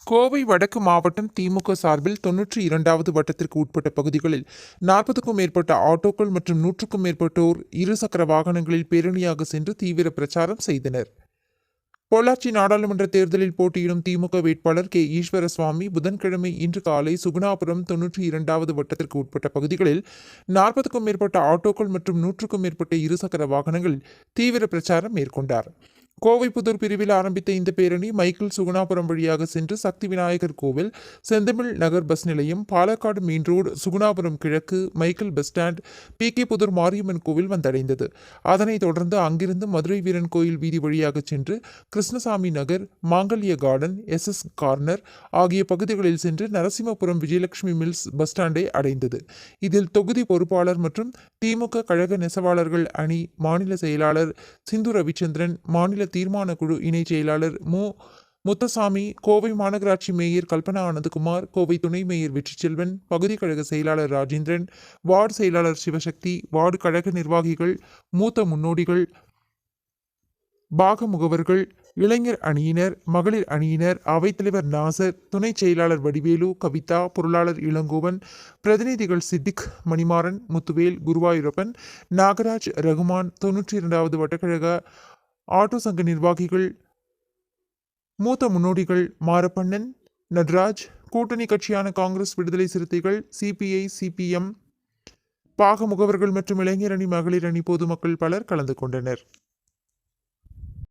கோவை வடக்கு மாவட்டம் திமுக சார்பில் 92வது வட்டத்திற்கு உட்பட்ட பகுதிகளில் 40க்கும் மேற்பட்ட ஆட்டோக்கள் மற்றும் 100க்கும் மேற்பட்டோர் இருசக்கர வாகனங்களில் பேரணியாக சென்று தீவிர பிரச்சாரம் செய்தனர். பொள்ளாச்சி நாடாளுமன்ற தேர்தலில் போட்டியிடும் திமுக வேட்பாளர் கே. ஈஸ்வரசுவாமி புதன்கிழமை இன்று காலை சுகுணாபுரம் 92வது வட்டத்திற்கு உட்பட்ட பகுதிகளில் 40க்கும் மேற்பட்ட ஆட்டோக்கள் மற்றும் 100க்கும் மேற்பட்ட இருசக்கர வாகனங்களில் தீவிர பிரச்சாரம் மேற்கொண்டார். கோவைப்புதூர் பிரிவில் ஆரம்பித்த இந்த பேரணி மைக்கேல் சுகுணாபுரம் வழியாக சென்று சக்தி விநாயகர் கோவில், செந்தமிழ் நகர் பஸ் நிலையம், பாலக்காடு மெயின் ரோடு, சுகுணாபுரம் கிழக்கு, Michael bus stand, P K. Pudur Mariamman கோவில் வந்தடைந்தது. அதனைத் தொடர்ந்து அங்கிருந்து மதுரை வீரன் கோயில் வீதி வழியாக சென்று கிருஷ்ணசாமி நகர், மாங்கல்ய கார்டன், எஸ். கார்னர் ஆகிய பகுதிகளில் சென்று நரசிம்மபுரம் விஜயலட்சுமி மில்ஸ் பஸ் ஸ்டாண்டை அடைந்தது. இதில் தொகுதி பொறுப்பாளர் மற்றும் திமுக கழக நெசவாளர்கள் அணி மாநில செயலாளர் சிந்து ரவிச்சந்திரன், மாநில தீர்மான குழு இணைச் செயலாளர் முத்தசாமி, கோவை மாநகராட்சி மேயர் கல்பனா ஆனந்தகுமார், கோவை துணை மேயர் வெற்றிச்செல்வன், பகுதி கழக செயலாளர் ராஜேந்திரன், வார்டு செயலாளர் சிவசக்தி, வார்டு கழக நிர்வாகிகள், மூத்த முன்னோடிகள், பாக முகவர்கள், இளைஞர் அணியினர், மகளிர் அணியினர், அவைத்தலைவர் நாசர், துணை செயலாளர் வடிவேலு, கவிதா, பொருளாளர் இளங்கோவன், பிரதிநிதிகள் சித்திக், மணிமாறன், முத்துவேல், குருவாயூரப்பன், நாகராஜ், ரகுமான், 92வது வட்டக்கழக ஆட்டோ சங்க நிர்வாகிகள், மூத்த முன்னோடிகள் மாரப்பண்ணன், நட்ராஜ், கூட்டணி கட்சியான காங்கிரஸ், விடுதலை சிறுத்தைகள், சிபிஐ, சிபிஎம், பாக முகவர்கள் மற்றும் இளைஞர் அணி, மகளிர் அணி பொதுமக்கள் பலர் கலந்து கொண்டனர்.